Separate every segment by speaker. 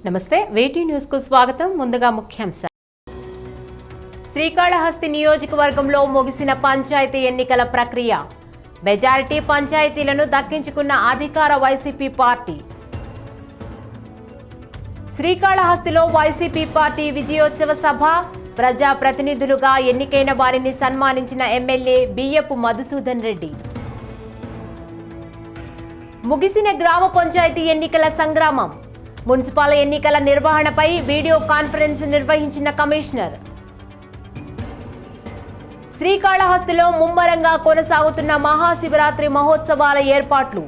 Speaker 1: నమస్తే వేటీ న్యూస్ కు స్వాగతం. ముందుగా ముఖ్యాంశాలు. శ్రీకాళహస్తి నియోజకవర్గంలో ముగిసిన పంచాయతీ ఎన్నికల ప్రక్రియ. మెజారిటీ పంచాయతీలను దక్కించుకున్న అధికార వైసీపీ పార్టీ. శ్రీకాళహస్తిలో వైసీపీ పార్టీ విజయోత్సవ సభ. ప్రజా ప్రతినిధులుగా ఎన్నికైన వారిని సన్మానించిన ఎమ్మెల్యే బియ్యపు మధుసూదన్ రెడ్డి. ముగిసిన గ్రామ పంచాయతీ ఎన్నికల సంగ్రామం. మున్సిపల్ ఎన్నికల నిర్వహణపై వీడియో కాన్ఫరెన్స్ నిర్వహించిన కమిషనర్. శ్రీకాళహస్తిలో ముమ్మరంగా కొనసాగుతున్న మహాశివరాత్రి మహోత్సవాల ఏర్పాట్లు.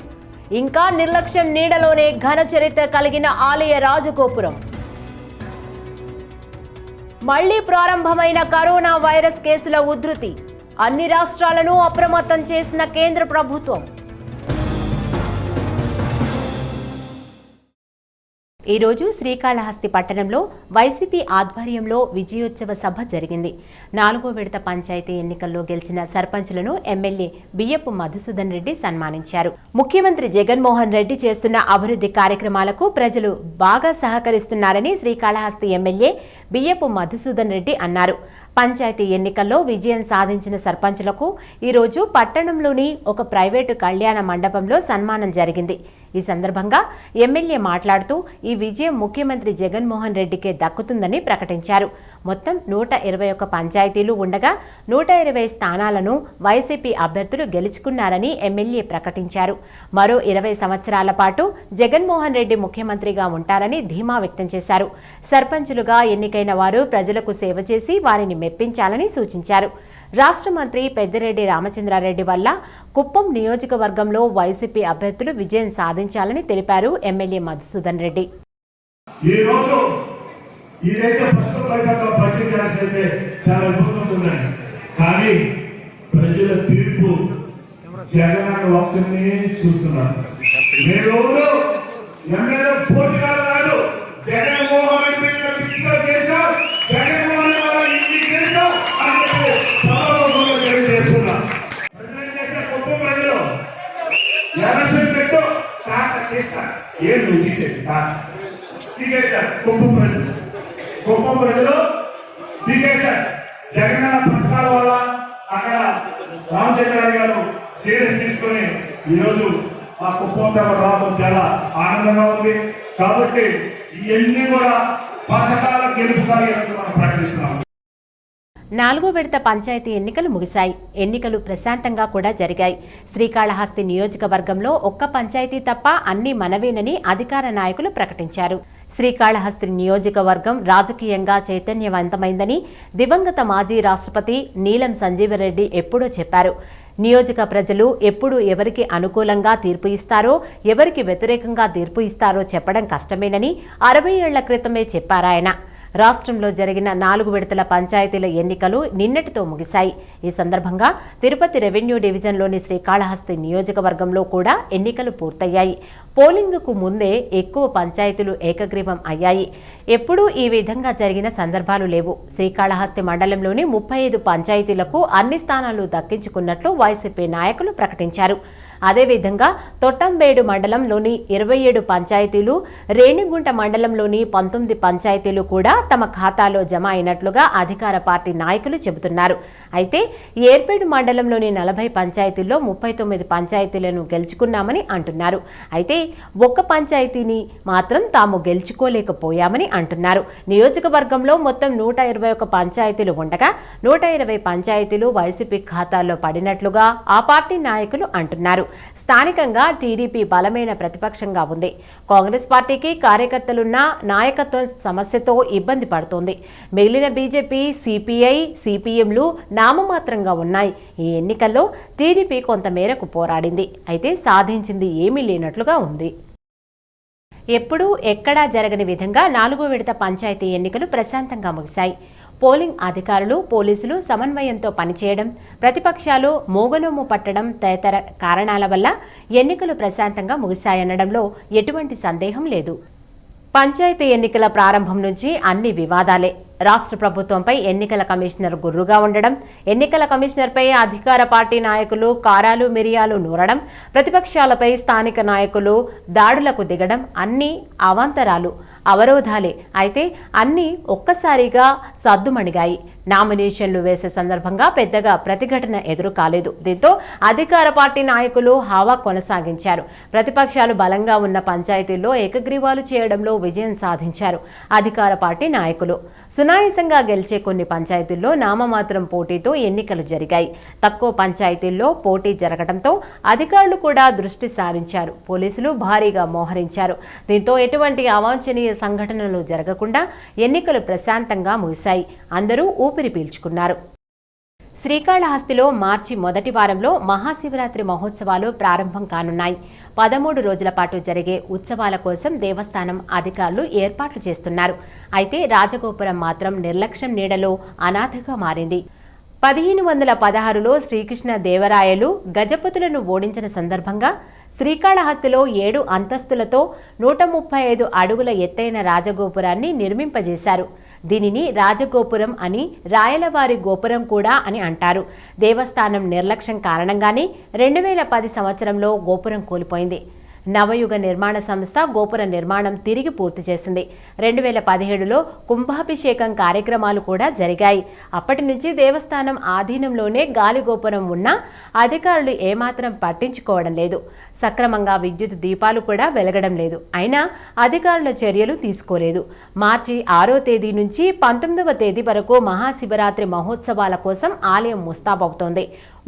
Speaker 1: ఇంకా నిర్లక్ష్యం నీడలోనే ఘన చరిత్ర కలిగిన ఆలయ రాజగోపురం. మళ్లీ ప్రారంభమైన కరోనా వైరస్ కేసుల ఉధృతి. అన్ని రాష్ట్రాలను అప్రమత్తం చేసిన కేంద్ర ప్రభుత్వం. ఈ రోజు శ్రీకాళహస్తి పట్టణంలో వైసీపీ ఆధ్వర్యంలో విజయోత్సవ సభ జరిగింది. 4వ విడత పంచాయతీ ఎన్నికల్లో గెలిచిన సర్పంచులను ఎమ్మెల్యే బియ్యపు మధుసూదన్ రెడ్డి సన్మానించారు. ముఖ్యమంత్రి జగన్మోహన్ రెడ్డి చేస్తున్న అభివృద్ధి కార్యక్రమాలకు ప్రజలు బాగా సహకరిస్తున్నారని శ్రీకాళహస్తి ఎమ్మెల్యే బియ్యపు మధుసూదన్ రెడ్డి అన్నారు. పంచాయతీ ఎన్నికల్లో విజయం సాధించిన సర్పంచులకు ఈరోజు పట్టణంలోని ఒక ప్రైవేటు కళ్యాణ మండపంలో సన్మానం జరిగింది. ఈ సందర్భంగా ఎమ్మెల్యే మాట్లాడుతూ ఈ విజయం ముఖ్యమంత్రి జగన్మోహన్ రెడ్డికే దక్కుతుందని ప్రకటించారు. మొత్తం 121 పంచాయతీలు ఉండగా 120 స్థానాలను వైసీపీ అభ్యర్థులు గెలుచుకున్నారని ఎమ్మెల్యే ప్రకటించారు. మరో 20 సంవత్సరాల పాటు జగన్మోహన్ రెడ్డి ముఖ్యమంత్రిగా ఉంటారని ధీమా వ్యక్తం చేశారు. సర్పంచులుగా ఎన్నికైన వారు ప్రజలకు సేవ చేసి వారిని మెప్పించాలని సూచించారు. రాష్ట్ర మంత్రి పెద్దిరెడ్డి రామచంద్రారెడ్డి వల్ల కుప్పం నియోజకవర్గంలో వైసీపీ అభ్యర్థులు విజయం సాధించాలని తెలిపారు ఎమ్మెల్యే మధుసూదన్ రెడ్డి.
Speaker 2: తీసేశారు కుప్పం ప్రజలు తీసేశారు. జగనన్న పథకాల వల్ల అక్కడ రామచంద్రారెడ్డి గారు సీరియస్ తీసుకొని ఈరోజు ఆ కుప్పం రావడం చాలా ఆనందంగా ఉంది. కాబట్టి ఇవన్నీ కూడా పథకాల గెలుపుగా మనం ప్రకటిస్తున్నాం.
Speaker 1: 4వ విడత పంచాయతీ ఎన్నికలు ముగిశాయి. ఎన్నికలు ప్రశాంతంగా కూడా జరిగాయి. శ్రీకాళహస్తి నియోజకవర్గంలో ఒక్క పంచాయతీ తప్ప అన్ని మనవేనని అధికార నాయకులు ప్రకటించారు. శ్రీకాళహస్తి నియోజకవర్గం రాజకీయంగా చైతన్యవంతమైందని దివంగత మాజీ రాష్ట్రపతి నీలం సంజీవరెడ్డి ఎప్పుడో చెప్పారు. నియోజక ప్రజలు ఎప్పుడు ఎవరికి అనుకూలంగా తీర్పు ఇస్తారో ఎవరికి వ్యతిరేకంగా తీర్పు ఇస్తారో చెప్పడం కష్టమేనని 60 ఏళ్ల క్రితమే చెప్పారాయన. రాష్ట్రంలో జరిగిన 4 విడతల పంచాయతీల ఎన్నికలు నిన్నటితో ముగిశాయి. ఈ సందర్భంగా తిరుపతి రెవెన్యూ డివిజన్లోని శ్రీకాళహస్తి నియోజకవర్గంలో కూడా ఎన్నికలు పూర్తయ్యాయి. పోలింగ్కు ముందే ఎక్కువ పంచాయతీలు ఏకగ్రీవం అయ్యాయి. ఎప్పుడూ ఈ విధంగా జరిగిన సందర్భాలు లేవు. శ్రీకాళహస్తి మండలంలోని 35 పంచాయతీలకు అన్ని స్థానాలు దక్కించుకున్నట్లు వైసీపీ నాయకులు ప్రకటించారు. అదేవిధంగా తొట్టంబేడు మండలంలోని 27 పంచాయతీలు, రేణిగుంట మండలంలోని 19 పంచాయతీలు కూడా తమ ఖాతాలో జమ అయినట్లుగా అధికార పార్టీ నాయకులు చెబుతున్నారు. అయితే ఏర్పేడు మండలంలోని 40 పంచాయతీల్లో 39 పంచాయతీలను గెలుచుకున్నామని అంటున్నారు. అయితే ఒక్క పంచాయతీని మాత్రం తాము గెలుచుకోలేకపోయామని అంటున్నారు. నియోజకవర్గంలో మొత్తం 121 పంచాయతీలు ఉండగా 120 పంచాయతీలు వైసీపీ ఖాతాల్లో పడినట్లుగా ఆ పార్టీ నాయకులు అంటున్నారు. స్థానికంగా టీడీపీ బలమైన ప్రతిపక్షంగా ఉంది. కాంగ్రెస్ పార్టీకి కార్యకర్తలున్న నాయకత్వం సమస్యతో ఇబ్బంది పడుతోంది. మిగిలిన బీజేపీ, సిపిఐ, సిపిఎంలు నామమాత్రంగా ఉన్నాయి. ఈ ఎన్నికల్లో టీడీపీ కొంతమేరకు పోరాడింది. అయితే సాధించింది ఏమీ లేనట్లుగా ఉంది. ఎప్పుడూ ఎక్కడా జరగని విధంగా 4వ విడత పంచాయతీ ఎన్నికలు ప్రశాంతంగా ముగిశాయి. పోలింగ్ అధికారులు, పోలీసులు సమన్వయంతో పనిచేయడం, ప్రతిపక్షాలు మోగనోము పట్టడం తదితర కారణాల వల్ల ఎన్నికలు ప్రశాంతంగా ముగిశాయనడంలో ఎటువంటి సందేహం లేదు. పంచాయతీ ఎన్నికల ప్రారంభం నుంచి అన్ని వివాదాలే. రాష్ట్ర ప్రభుత్వంపై ఎన్నికల కమిషనర్ గుర్రుగా ఉండడం, ఎన్నికల కమిషనర్పై అధికార పార్టీ నాయకులు కారాలు మిరియాలు నూరడం, ప్రతిపక్షాలపై స్థానిక నాయకులు దాడులకు దిగడం అన్నీ అవాంతరాలు. అవరోధాలే. అయితే అన్నీ ఒక్కసారిగా సద్దుమణిగాయి. నామినేషన్లు వేసే సందర్భంగా పెద్దగా ప్రతిఘటన ఎదురు కాలేదు. దీంతో అధికార పార్టీ నాయకులు హవా కొనసాగించారు. ప్రతిపక్షాలు బలంగా ఉన్న పంచాయతీల్లో ఏకగ్రీవాలు చేయడంలో విజయం సాధించారు అధికార పార్టీ నాయకులు. సునాయాసంగా గెలిచే కొన్ని పంచాయతీల్లో నామమాత్రం పోటీతో ఎన్నికలు జరిగాయి. తక్కువ పంచాయతీల్లో పోటీ జరగడంతో అధికారులు కూడా దృష్టి సారించారు. పోలీసులు భారీగా మోహరించారు. దీంతో ఎటువంటి అవాంఛనీయ సంఘటనలు జరగకుండా ఎన్నికలు ప్రశాంతంగా ముగిశాయి. అందరూ ఊపిరి పీల్చుకున్నారు. శ్రీకాళహస్తిలో మార్చి మొదటి వారంలో మహాశివరాత్రి మహోత్సవాలు ప్రారంభం కానున్నాయి. 13 రోజుల పాటు జరిగే ఉత్సవాల కోసం దేవస్థానం అధికారులు ఏర్పాట్లు చేస్తున్నారు. అయితే రాజగోపురం మాత్రం నిర్లక్ష్యం నీడలో అనాథగా మారింది. 1516లో శ్రీకృష్ణ దేవరాయలు గజపతులను ఓడించిన సందర్భంగా శ్రీకాళహస్తిలో 7 అంతస్తులతో 135 అడుగుల ఎత్తైన రాజగోపురాన్ని నిర్మింపజేశారు. దీనిని రాజగోపురం అని, రాయలవారి గోపురం కూడా అని అంటారు. దేవస్థానం నిర్లక్ష్యం కారణంగానే 2010 సంవత్సరంలో గోపురం కూలిపోయింది. నవయుగ నిర్మాణ సంస్థ గోపుర నిర్మాణం తిరిగి పూర్తి చేసింది. 2017లో కుంభాభిషేకం కార్యక్రమాలు కూడా జరిగాయి. అప్పటి నుంచి దేవస్థానం ఆధీనంలోనే గాలి గోపురం ఉన్నా అధికారులు ఏమాత్రం పట్టించుకోవడం లేదు. సక్రమంగా విద్యుత్ దీపాలు కూడా వెలగడం లేదు. అయినా అధికారుల చర్యలు తీసుకోలేదు. మార్చి 6వ తేదీ నుంచి 19వ తేదీ వరకు మహాశివరాత్రి మహోత్సవాల కోసం ఆలయం ముస్తాబవుతోంది.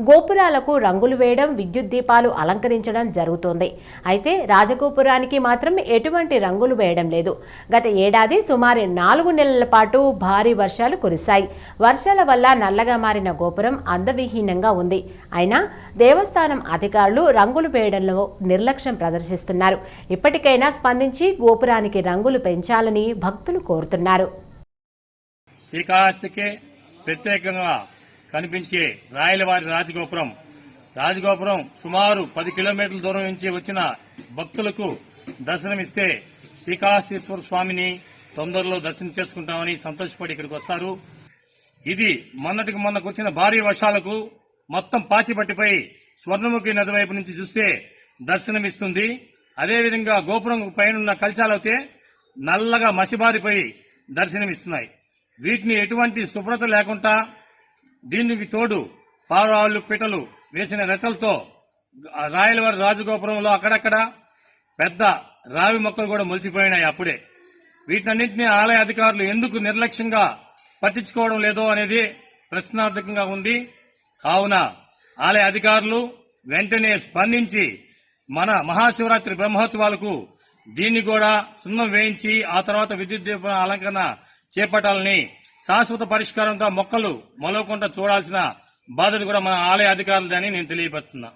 Speaker 1: గోపురాలకు రంగులు వేయడం, విద్యుత్ దీపాలు అలంకరించడం జరుగుతోంది. అయితే రాజగోపురానికి మాత్రం ఎటువంటి రంగులు వేయడం లేదు. గత ఏడాది సుమారు 4 నెలల పాటు భారీ వర్షాలు కురిశాయి. వర్షాల వల్ల నల్లగా మారిన గోపురం అందవిహీనంగా ఉంది. అయినా దేవస్థానం అధికారులు రంగులు వేయడంలో నిర్లక్ష్యం ప్రదర్శిస్తున్నారు. ఇప్పటికైనా స్పందించి గోపురానికి రంగులు పెంచాలని భక్తులు కోరుతున్నారు.
Speaker 3: శ్రీకాళహస్తికి ప్రత్యేకంగా కనిపించే రాయలవారి రాజగోపురం సుమారు 10 కిలోమీటర్ల దూరం నుంచి వచ్చిన భక్తులకు దర్శనమిస్తే శ్రీకాళహస్తీశ్వర స్వామిని తొందరలో దర్శనం చేసుకుంటామని సంతోషపడి ఇక్కడికి వస్తారు. ఇది మొన్నటికి మొన్నకు వచ్చిన భారీ వర్షాలకు మొత్తం పాచిపట్టిపోయి స్వర్ణముఖి నది వైపు నుంచి చూస్తే దర్శనమిస్తుంది. అదేవిధంగా గోపురం పైన కలశాలైతే నల్లగా మసిబారిపోయి దర్శనమిస్తున్నాయి. వీటిని ఎటువంటి శుభ్రత లేకుండా దీనికి తోడు పారాళ్ళు పిటలు వేసిన రెట్టలతో రాయలవారి రాజగోపురంలో అక్కడక్కడ పెద్ద రావి మొక్కలు కూడా మొలిచిపోయినాయి. అప్పుడే వీటన్నింటినీ ఆలయ అధికారులు ఎందుకు నిర్లక్ష్యంగా పట్టించుకోవడం లేదో అనేది ప్రశ్నార్థకంగా ఉంది. కావున ఆలయ అధికారులు వెంటనే స్పందించి మన మహాశివరాత్రి బ్రహ్మోత్సవాలకు దీన్ని కూడా సున్నం వేయించి ఆ తర్వాత విద్యుత్ దీప అలంకరణ చేపట్టాలని, శాశ్వత పరిష్కారంతో మొక్కలు మొలవకుండా చూడాల్సిన బాధ్యత కూడా మన ఆలయ అధికారులదని నేను తెలియపరుస్తున్నా.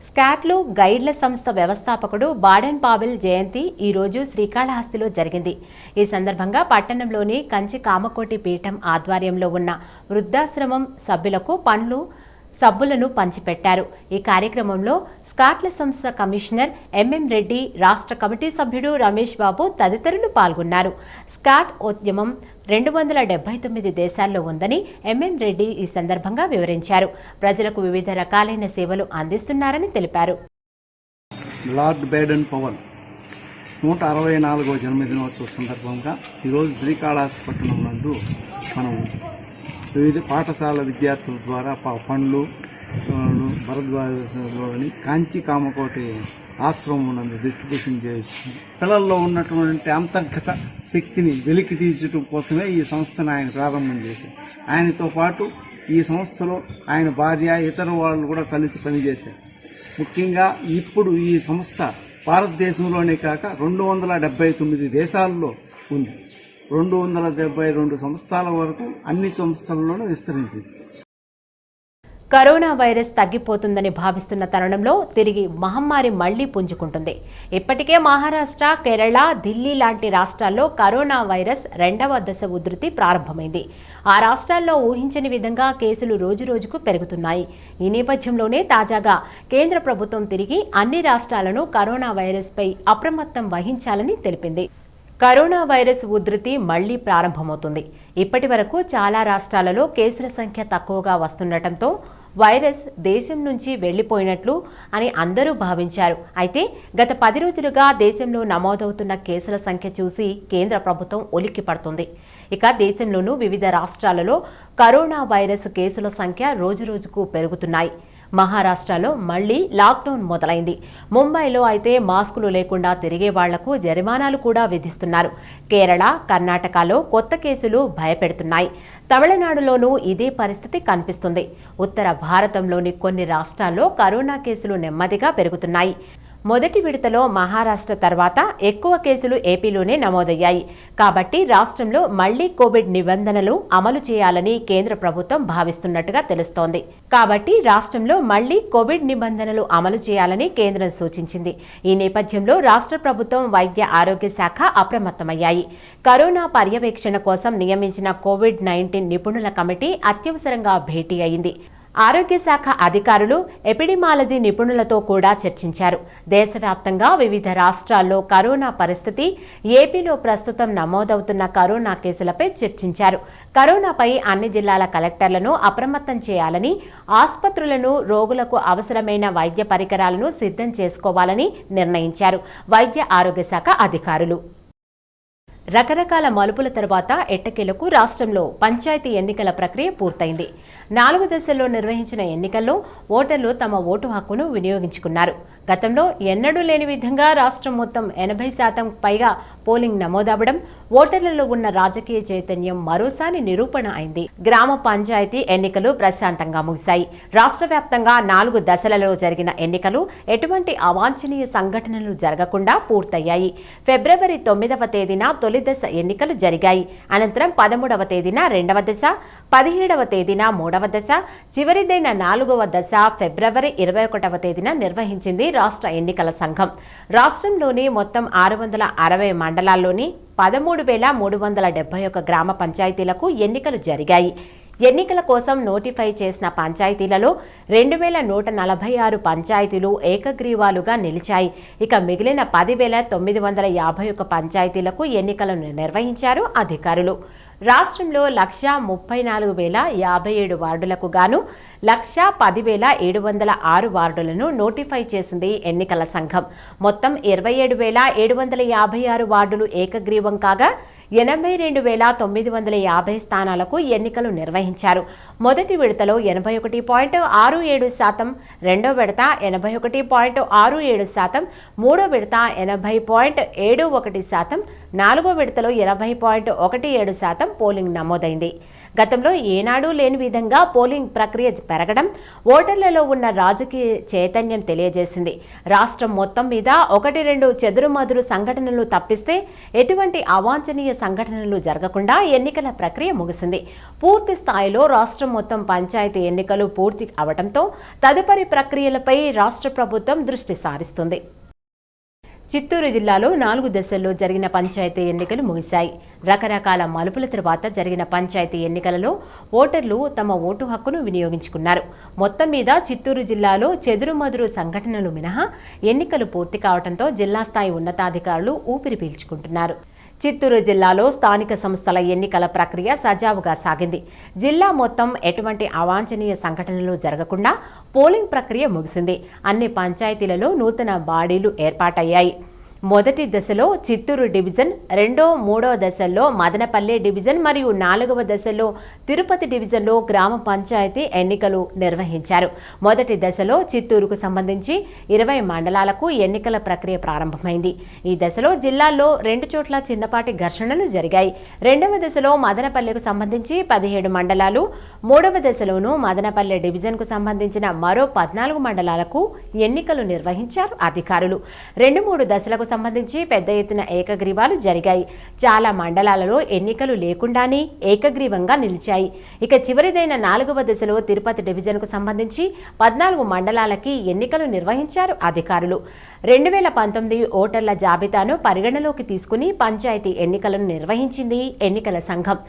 Speaker 1: స్కాట్లు గైడ్ల సంస్థ వ్యవస్థాపకుడు బాడెన్ పావెల్ జయంతి ఈ రోజు శ్రీకాళహస్తిలో జరిగింది. ఈ సందర్భంగా పట్టణంలోని కంచి కామకోటి పీఠం ఆధ్వర్యంలో ఉన్న వృద్ధాశ్రమం సభ్యులకు పండ్లు, సబ్బులను పంచిపెట్టారు. ఈ కార్యక్రమంలో స్కాట్ల సంస్థ కమిషనర్ ఎంఎం రెడ్డి, రాష్ట్ర కమిటీ సభ్యుడు రమేష్ బాబు తదితరులు పాల్గొన్నారు. స్కాట్ ఉద్యమం 279 దేశాల్లో ఉందని ఎంఎం రెడ్డి ఈ సందర్భంగా వివరించారు. ప్రజలకు వివిధ రకాలైన సేవలు అందిస్తున్నారని తెలిపారు.
Speaker 4: లార్డ్ బేడెన్ పవల్ 164వ జన్మదినోత్సవ సందర్భంగా ఈరోజు శ్రీకాళహస్తి పట్టణం నందు మనం వివిధ పాఠశాల విద్యార్థుల ద్వారా పండ్లు భరద్వాజలోని కాంచి కామకోటి ఆశ్రమం నందు డిస్ట్రిబ్యూషన్ చేస్తుంది. పిల్లల్లో ఉన్నటువంటి అంతర్గత శక్తిని వెలికి తీర్చడం కోసమే ఈ సంస్థను ఆయన ప్రారంభం చేశారు. ఆయనతో పాటు ఈ సంస్థలో ఆయన భార్య, ఇతర వాళ్ళు కూడా కలిసి పనిచేశారు. ముఖ్యంగా ఇప్పుడు ఈ సంస్థ భారతదేశంలోనే కాక 279 దేశాల్లో ఉంది. 272 సంస్థల వరకు అన్ని సంస్థలలోనూ విస్తరించింది.
Speaker 1: కరోనా వైరస్ తగ్గిపోతుందని భావిస్తున్న తరుణంలో తిరిగి మహమ్మారి మళ్లీ పుంజుకుంటుంది. ఇప్పటికే మహారాష్ట్ర, కేరళ, ఢిల్లీ లాంటి రాష్ట్రాల్లో కరోనా వైరస్ 2వ దశ ఉధృతి ప్రారంభమైంది. ఆ రాష్ట్రాల్లో ఊహించని విధంగా కేసులు రోజురోజుకు పెరుగుతున్నాయి. ఈ నేపథ్యంలోనే తాజాగా కేంద్ర ప్రభుత్వం తిరిగి అన్ని రాష్ట్రాలను కరోనా వైరస్పై అప్రమత్తం వహించాలని తెలిపింది. కరోనా వైరస్ ఉధృతి మళ్లీ ప్రారంభమవుతుంది. ఇప్పటి వరకు చాలా రాష్ట్రాలలో కేసుల సంఖ్య తక్కువగా వస్తుండటంతో వైరస్ దేశం నుంచి వెళ్లిపోయినట్లు అని అందరూ భావించారు. అయితే గత 10 రోజులుగా దేశంలో నమోదవుతున్న కేసుల సంఖ్య చూసి కేంద్ర ప్రభుత్వం ఉలిక్కి పడుతుంది. ఇక దేశంలోనూ వివిధ రాష్ట్రాలలో కరోనా వైరస్ కేసుల సంఖ్య రోజురోజుకు పెరుగుతున్నాయి. మహారాష్ట్రలో మళ్లీ లాక్డౌన్ మొదలైంది. ముంబైలో అయితే మాస్కులు లేకుండా తిరిగే వాళ్లకు జరిమానాలు కూడా విధిస్తున్నారు. కేరళ, కర్ణాటకలో కొత్త కేసులు భయపెడుతున్నాయి. తమిళనాడులోనూ ఇదే పరిస్థితి కనిపిస్తుంది. ఉత్తర భారతంలోని కొన్ని రాష్ట్రాల్లో కరోనా కేసులు నెమ్మదిగా పెరుగుతున్నాయి. మొదటి విడతలో మహారాష్ట్ర తర్వాత ఎక్కువ కేసులు ఏపీలోనే నమోదయ్యాయి. కాబట్టి రాష్ట్రంలో మళ్లీ కోవిడ్ నిబంధనలు అమలు చేయాలని కేంద్ర ప్రభుత్వం భావిస్తున్నట్టుగా తెలుస్తోంది. కాబట్టి రాష్ట్రంలో మళ్లీ కోవిడ్ నిబంధనలు అమలు చేయాలని కేంద్రం సూచించింది. ఈ నేపథ్యంలో రాష్ట్ర ప్రభుత్వం, వైద్య ఆరోగ్య శాఖ అప్రమత్తమయ్యాయి. కరోనా పర్యవేక్షణ కోసం నియమించిన కోవిడ్-19 నిపుణుల కమిటీ అత్యవసరంగా భేటీ అయింది. ఆరోగ్య శాఖ అధికారులు, ఎపిడిమాలజీ నిపుణులతో కూడా చర్చించారు. దేశవ్యాప్తంగా వివిధ రాష్ట్రాల్లో కరోనా పరిస్థితి, ఏపీలో ప్రస్తుతం నమోదవుతున్న కరోనా కేసులపై చర్చించారు. కరోనాపై అన్ని జిల్లాల కలెక్టర్లను అప్రమత్తం చేయాలని, ఆసుపత్రులను, రోగులకు అవసరమైన వైద్య పరికరాలను సిద్ధం చేసుకోవాలని నిర్ణయించారు వైద్య ఆరోగ్య శాఖ అధికారులు. రకరకాల మలుపుల తర్వాత ఎట్టకేలకు రాష్ట్రంలో పంచాయతీ ఎన్నికల ప్రక్రియ పూర్తయింది. 4 దశల్లో నిర్వహించిన ఎన్నికల్లో ఓటర్లు తమ ఓటు హక్కును వినియోగించుకున్నారు. గతంలో ఎన్నడూ లేని విధంగా రాష్ట్రం మొత్తం 80% పైగా పోలింగ్ నమోదవడం, ఓటర్లలో ఉన్న రాజకీయ చైతన్యం మరోసారి నిరూపణ అయింది. గ్రామ పంచాయతీ ఎన్నికలు ప్రశాంతంగా ముగిశాయి. రాష్ట్ర వ్యాప్తంగా 4 దశలలో జరిగిన ఎన్నికలు ఎటువంటి అవాంఛనీయ సంఘటనలు జరగకుండా పూర్తయ్యాయి. ఫిబ్రవరి 9వ తేదీన తొలి దశ ఎన్నికలు జరిగాయి. అనంతరం 13వ తేదీన 2వ దశ, 17వ తేదీన 3వ దశ, చివరిదైన 4వ దశ ఫిబ్రవరి 21వ తేదీన నిర్వహించింది రాష్ట్ర ఎన్నికల సంఘం. రాష్ట్రంలోని మొత్తం 660 మండలాల్లోని 13,371 గ్రామ పంచాయతీలకు ఎన్నికలు జరిగాయి. ఎన్నికల కోసం నోటిఫై చేసిన పంచాయతీలలో 2,146 పంచాయతీలు ఏకగ్రీవాలుగా నిలిచాయి. ఇక మిగిలిన 10,951 పంచాయతీలకు ఎన్నికలను నిర్వహించారు అధికారులు. రాష్ట్రంలో 1,34,057 వార్డులకు గాను 1,10,706 వార్డులను నోటిఫై చేసింది ఎన్నికల సంఘం. మొత్తం 27,756 వార్డులు ఏకగ్రీవం కాగా 82,950 స్థానాలకు ఎన్నికలు నిర్వహించారు. మొదటి విడతలో 81.67%, రెండో విడత 81.67%, మూడో విడత 80.71%, నాలుగో విడతలో 80.17% పోలింగ్ నమోదైంది. గతంలో ఏనాడూ లేని విధంగా పోలింగ్ ప్రక్రియ పెరగడం ఓటర్లలో ఉన్న రాజకీయ చైతన్యం తెలియజేసింది. రాష్ట్రం మొత్తం మీద 1-2 చెదురుమదురు సంఘటనలు తప్పిస్తే ఎటువంటి అవాంఛనీయ సంఘటనలు జరగకుండా ఎన్నికల ప్రక్రియ ముగిసింది. పూర్తి స్థాయిలో రాష్ట్రం మొత్తం పంచాయతీ ఎన్నికలు పూర్తి అవడంతో తదుపరి ప్రక్రియలపై రాష్ట్ర ప్రభుత్వం దృష్టి సారిస్తుంది. చిత్తూరు జిల్లాలో 4 దశల్లో జరిగిన పంచాయతీ ఎన్నికలు ముగిశాయి. రకరకాల మలుపుల తర్వాత జరిగిన పంచాయతీ ఎన్నికలలో ఓటర్లు తమ ఓటు హక్కును వినియోగించుకున్నారు. మొత్తం మీద చిత్తూరు జిల్లాలో చెదురుమదురు సంఘటనలు మినహా ఎన్నికలు పూర్తి కావడంతో జిల్లా స్థాయి ఉన్నతాధికారులు ఊపిరి పీల్చుకుంటున్నారు. చిత్తూరు జిల్లాలో స్థానిక సంస్థల ఎన్నికల ప్రక్రియ సజావుగా సాగింది. జిల్లా మొత్తం ఎటువంటి అవాంఛనీయ సంఘటనలు జరగకుండా పోలింగ్ ప్రక్రియ ముగిసింది. అన్ని పంచాయతీలలో నూతన బాడీలు ఏర్పాటయ్యాయి. మొదటి దశలో చిత్తూరు డివిజన్, 2, 3వ దశల్లో మదనపల్లె డివిజన్ మరియు 4వ దశలో తిరుపతి డివిజన్లో గ్రామ పంచాయతీ ఎన్నికలు నిర్వహించారు. మొదటి దశలో చిత్తూరుకు సంబంధించి 20 మండలాలకు ఎన్నికల ప్రక్రియ ప్రారంభమైంది. ఈ దశలో జిల్లాల్లో 2 చోట్ల చిన్నపాటి ఘర్షణలు జరిగాయి. రెండవ దశలో మదనపల్లెకు సంబంధించి 17 మండలాలు, మూడవ దశలోనూ మదనపల్లె డివిజన్కు సంబంధించిన మరో 14 మండలాలకు ఎన్నికలు నిర్వహించారు అధికారులు. 2-3 దశలకు సంబంధించి పెద్ద ఎత్తున ఏకగ్రీవాలు జరిగాయి. చాలా మండలాలలో ఎన్నికలు లేకుండానే ఏకగ్రీవంగా నిలిచాయి. ఇక చివరిదైన 4వ దశలో తిరుపతి డివిజన్కు సంబంధించి 14 మండలాలకి ఎన్నికలు నిర్వహించారు అధికారులు. 2019 ఓటర్ల జాబితాను పరిగణలోకి తీసుకుని పంచాయతీ ఎన్నికలను నిర్వహించింది ఎన్నికల సంఘం.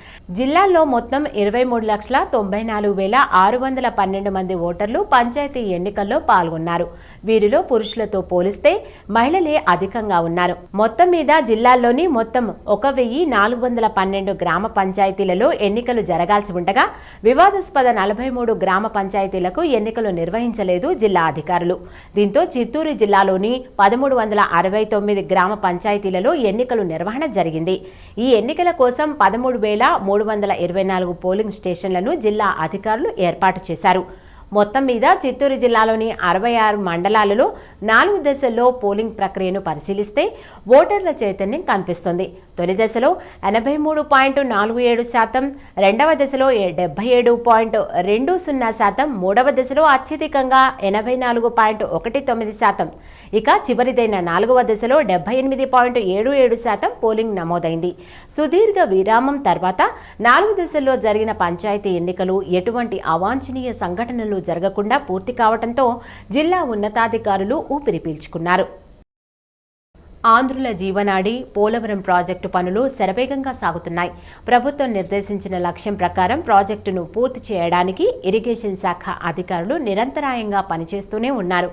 Speaker 1: జిల్లాల్లో మొత్తం 23,94,612 మంది ఓటర్లు పంచాయతీ ఎన్నికల్లో పాల్గొన్నారు. వీరిలో పురుషులతో పోలిస్తే మహిళలే అధికంగా సిద్ధంగా ఉన్నారు. మొత్తం మీద జిల్లాల్లోని మొత్తం 1412 గ్రామ పంచాయతీలలో ఎన్నికలు జరగాల్సి ఉండగా వివాదాస్పద 43 గ్రామ పంచాయతీలకు ఎన్నికలు నిర్వహించలేదు జిల్లా అధికారులు. దీంతో చిత్తూరు జిల్లాలోని 1369 గ్రామ పంచాయతీలలో ఎన్నికలు నిర్వహణ జరిగింది. ఈ ఎన్నికల కోసం 13,324 పోలింగ్ స్టేషన్లను జిల్లా అధికారులు ఏర్పాటు చేశారు. మొత్తం మీద చిత్తూరు జిల్లాలోని 66 మండలాలలో 4 దశల్లో పోలింగ్ ప్రక్రియను పరిశీలిస్తే ఓటర్ల చైతన్యం కనిపిస్తుంది. తొలి దశలో 83.47%, రెండవ దశలో 77.20%, మూడవ దశలో అత్యధికంగా 84.19%, ఇక చివరిదైన 4వ దశలో 78.77% పోలింగ్ నమోదైంది. సుదీర్ఘ విరామం తర్వాత 4 దశల్లో జరిగిన పంచాయతీ ఎన్నికలు ఎటువంటి అవాంఛనీయ సంఘటనలు జరగకుండా పూర్తి కావడంతో జిల్లా ఉన్నతాధికారులు ఊపిరి పీల్చుకున్నారు. ఆంధ్రుల జీవనాడి పోలవరం ప్రాజెక్టు పనులు శరవేగంగా సాగుతున్నాయి. ప్రభుత్వం నిర్దేశించిన లక్ష్యం ప్రకారం ప్రాజెక్టును పూర్తి చేయడానికి ఇరిగేషన్ శాఖ అధికారులు నిరంతరాయంగా పనిచేస్తూనే ఉన్నారు.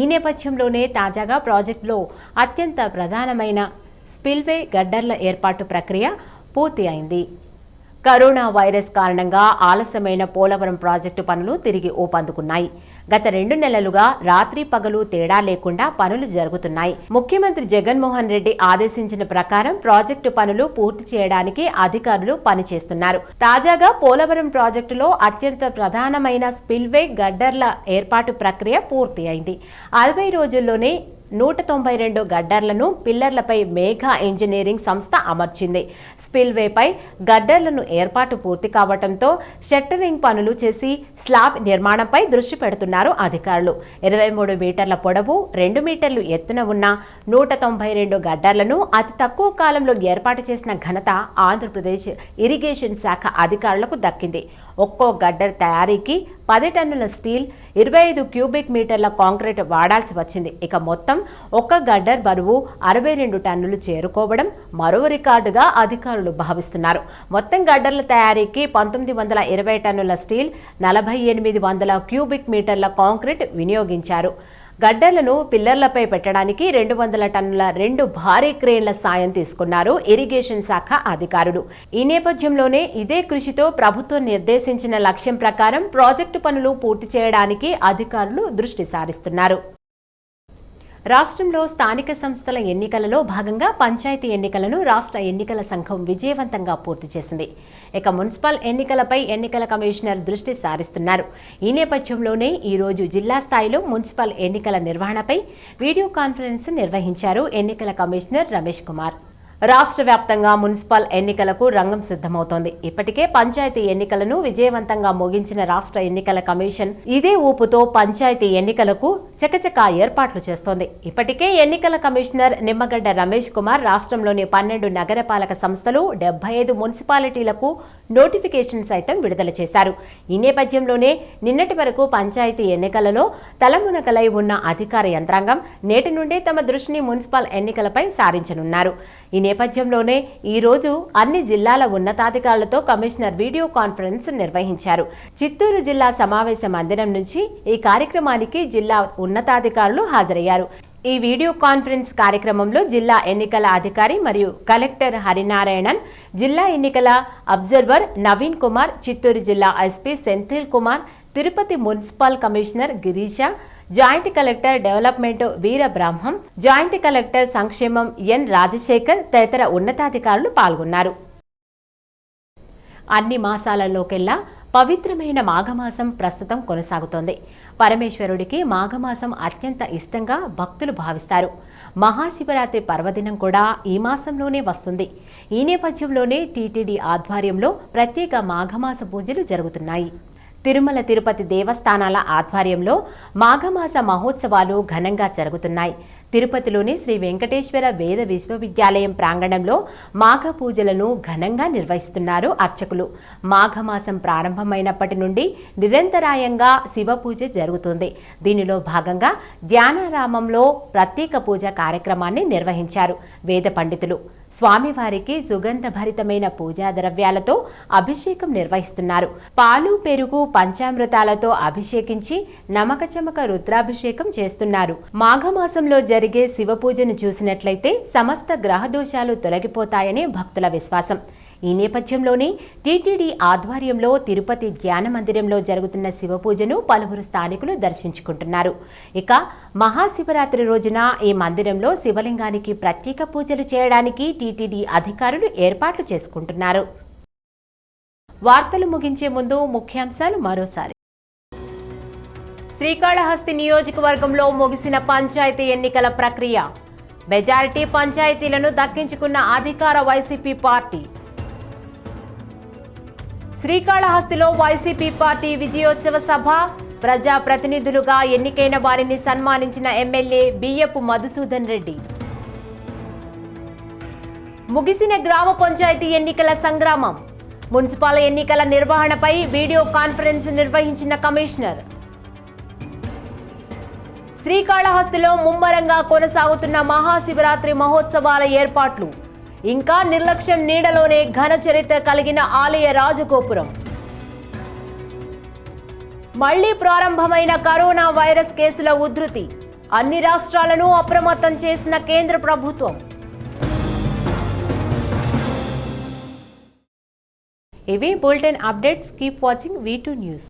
Speaker 1: ఈ నేపథ్యంలోనే తాజాగా ప్రాజెక్టులో అత్యంత ప్రధానమైన స్పిల్వే గడ్డర్ల ఏర్పాటు ప్రక్రియ పూర్తి అయింది. కరోనా వైరస్ కారణంగా ఆలస్యమైన పోలవరం ప్రాజెక్టు పనులు తిరిగి ఊపందుకున్నాయి. గత 2 నెలలుగా రాత్రి పగలు తేడా లేకుండా పనులు జరుగుతున్నాయి. ముఖ్యమంత్రి జగన్మోహన్ రెడ్డి ఆదేశించిన ప్రకారం ప్రాజెక్టు పనులు పూర్తి చేయడానికి అధికారులు పనిచేస్తున్నారు. తాజాగా పోలవరం ప్రాజెక్టులో అత్యంత ప్రధానమైన స్పిల్వే గడ్డర్ల ఏర్పాటు ప్రక్రియ పూర్తి అయింది. 40 రోజుల్లోనే 192 గడ్డర్లను పిల్లర్లపై మేఘా ఇంజనీరింగ్ సంస్థ అమర్చింది. స్పిల్వేపై గడ్డర్లను ఏర్పాటు పూర్తి కావడంతో షట్టరింగ్ పనులు చేసి స్లాబ్ నిర్మాణంపై దృష్టి పెడుతున్నారు అధికారులు. 23 మీటర్ల పొడవు, 2 మీటర్లు ఎత్తున ఉన్న 192 గడ్డర్లను అతి తక్కువ కాలంలో ఏర్పాటు చేసిన ఘనత ఆంధ్రప్రదేశ్ ఇరిగేషన్ శాఖ అధికారులకు దక్కింది. ఒక్కో గడ్డర్ తయారీకి 10 టన్నుల స్టీల్, 25 క్యూబిక్ మీటర్ల కాంక్రీట్ వాడాల్సి వచ్చింది. ఇక మొత్తం ఒక్క గడ్డర్ బరువు 62 టన్నులు చేరుకోవడం మరో రికార్డుగా అధికారులు భావిస్తున్నారు. మొత్తం గడ్డర్ల తయారీకి 1920 టన్నుల స్టీల్, 4800 క్యూబిక్ మీటర్ల కాంక్రీట్ వినియోగించారు. గడ్డర్లను పిల్లర్లపై పెట్టడానికి 200 టన్నుల 2 భారీ క్రేన్ల సాయం తీసుకున్నారు ఇరిగేషన్ శాఖ అధికారులు. ఈ నేపథ్యంలోనే ఇదే కృషితో ప్రభుత్వం నిర్దేశించిన లక్ష్యం ప్రకారం ప్రాజెక్టు పనులు పూర్తి చేయడానికి అధికారులు దృష్టి సారిస్తున్నారు. రాష్ట్రంలో స్థానిక సంస్థల ఎన్నికలలో భాగంగా పంచాయతీ ఎన్నికలను రాష్ట్ర ఎన్నికల సంఘం విజయవంతంగా పూర్తి చేసింది. ఇక మున్సిపల్ ఎన్నికలపై ఎన్నికల కమిషనర్ దృష్టి సారిస్తున్నారు. ఈ నేపథ్యంలోనే ఈరోజు జిల్లా స్థాయిలో మున్సిపల్ ఎన్నికల నిర్వహణపై వీడియో కాన్ఫరెన్స్ నిర్వహించారు ఎన్నికల కమిషనర్ రమేష్ కుమార్. రాష్ట్ర వ్యాప్తంగా మున్సిపల్ ఎన్నికలకు రంగం సిద్ధమవుతోంది. ఇప్పటికే పంచాయతీ ఎన్నికలను విజయవంతంగా ముగించిన రాష్ట్ర ఎన్నికల కమిషన్ ఇదే ఊపుతో పంచాయతీ ఎన్నికలకు చకచకా ఏర్పాట్లు చేస్తోంది. ఇప్పటికే ఎన్నికల కమిషనర్ నిమ్మగడ్డ రమేష్ కుమార్ రాష్ట్రంలోని 12 నగరపాలక సంస్థలు, 75 మున్సిపాలిటీలకు నోటిఫికేషన్ సైతం విడుదల చేశారు. ఈ నేపథ్యంలోనే నిన్నటి వరకు పంచాయతీ ఎన్నికలలో తలమునకలై ఉన్న అధికార యంత్రాంగం నేటి నుండే తమ దృష్టిని మున్సిపల్ ఎన్నికలపై సారించనున్నారు. ఈ నేపథ్యంలోనే ఈరోజు అన్ని జిల్లాల ఉన్నతాధికారులతో కమిషనర్ వీడియో కాన్ఫరెన్స్ నిర్వహించారు. చిత్తూరు జిల్లా సమావేశ మందిరం నుంచి ఈ కార్యక్రమానికి జిల్లా ఉన్నతాధికారులు హాజరయ్యారు. ఈ వీడియో కాన్ఫరెన్స్ కార్యక్రమంలో జిల్లా ఎన్నికల అధికారి మరియు కలెక్టర్ హరినారాయణన్, జిల్లా ఎన్నికల అబ్జర్వర్ నవీన్ కుమార్, చిత్తూరు జిల్లా SP Senthil Kumar, Tirupati municipal commissioner Girisha, joint collector development Veera Brahmam, joint collector సంక్షేమం ఎన్ రాజశేఖర్ తదితర ఉన్నతాధికారులు పాల్గొన్నారు. అన్ని మాసాలలోకెల్లా పవిత్రమైన మాఘమాసం ప్రస్తుతం కొనసాగుతోంది. పరమేశ్వరుడికి మాఘమాసం అత్యంత ఇష్టంగా భక్తులు భావిస్తారు. మహాశివరాత్రి పర్వదినం కూడా ఈ మాసంలోనే వస్తుంది. ఈ నేపథ్యంలోనే టీటీడీ ఆధ్వర్యంలో ప్రత్యేక మాఘమాస పూజలు జరుగుతున్నాయి. తిరుమల తిరుపతి దేవస్థానాల ఆధ్వర్యంలో మాఘమాస మహోత్సవాలు ఘనంగా జరుగుతున్నాయి. తిరుపతిలోని శ్రీ వెంకటేశ్వర వేద విశ్వవిద్యాలయం ప్రాంగణంలో మాఘ పూజలను ఘనంగా నిర్వహిస్తున్నారు అర్చకులు. మాఘమాసం ప్రారంభమైనప్పటి నుండి నిరంతరాయంగా శివ పూజ జరుగుతుంది. దీనిలో భాగంగా ధ్యానారామంలో ప్రత్యేక పూజ కార్యక్రమాన్ని నిర్వహించారు వేద పండితులు. స్వామివారికి సుగంధభరితమైన పూజా ద్రవ్యాలతో అభిషేకం నిర్వహిస్తున్నారు. పాలు, పెరుగు, పంచామృతాలతో అభిషేకించి నమకచమక రుద్రాభిషేకం చేస్తున్నారు. మాఘమాసంలో జరిగే శివ పూజను చూసినట్లయితే సమస్త గ్రహదోషాలు తొలగిపోతాయని భక్తుల విశ్వాసం. ఈ నేపథ్యంలోనే టీటీడీ ఆధ్వర్యంలో తిరుపతి ధ్యాన మందిరంలో జరుగుతున్న శివ పూజను పలువురు స్థానికులు దర్శించుకుంటున్నారు. ఇక మహాశివరాత్రి రోజున ఈ మందిరంలో శివలింగానికి ప్రత్యేక పూజలు చేయడానికి టీటీడీ అధికారులు ఏర్పాట్లు చేసుకుంటున్నారు. వార్తలు ముగించే ముందు ముఖ్యాంశాలు మరోసారి. శ్రీకాళహస్తి నియోజకవర్గంలో ముగిసిన పంచాయతీ ఎన్నికల ప్రక్రియ. మెజారిటీ పంచాయతీలను దక్కించుకున్న అధికార వైసీపీ పార్టీ. శ్రీకాళహస్తిలో వైసీపీ పార్టీ విజయోత్సవ సభ. ప్రజా ప్రతినిధులుగా ఎన్నికైన వారిని సన్మానించిన ఎమ్మెల్యే బియ్యపు మధుసూదన్ రెడ్డి. ముగిసిన గ్రామ పంచాయతీ ఎన్నికల సంగ్రామం. మున్సిపల్ ఎన్నికల నిర్వహణపై వీడియో కాన్ఫరెన్స్ నిర్వహించిన కమిషనర్. శ్రీకాళహస్తిలో ముమ్మరంగా కొనసాగుతున్న మహాశివరాత్రి మహోత్సవాల ఏర్పాట్లు. ఇంకా నిర్లక్ష్యం నీడలోనే ఘన చరిత్ర కలిగిన ఆలయ రాజగోపురం. మళ్లీ ప్రారంభమైన కరోనా వైరస్ కేసుల ఉధృతి. అన్ని రాష్ట్రాలను అప్రమత్తం చేసిన కేంద్ర ప్రభుత్వం. ఇవి bulletin updates. Keep watching V2 news.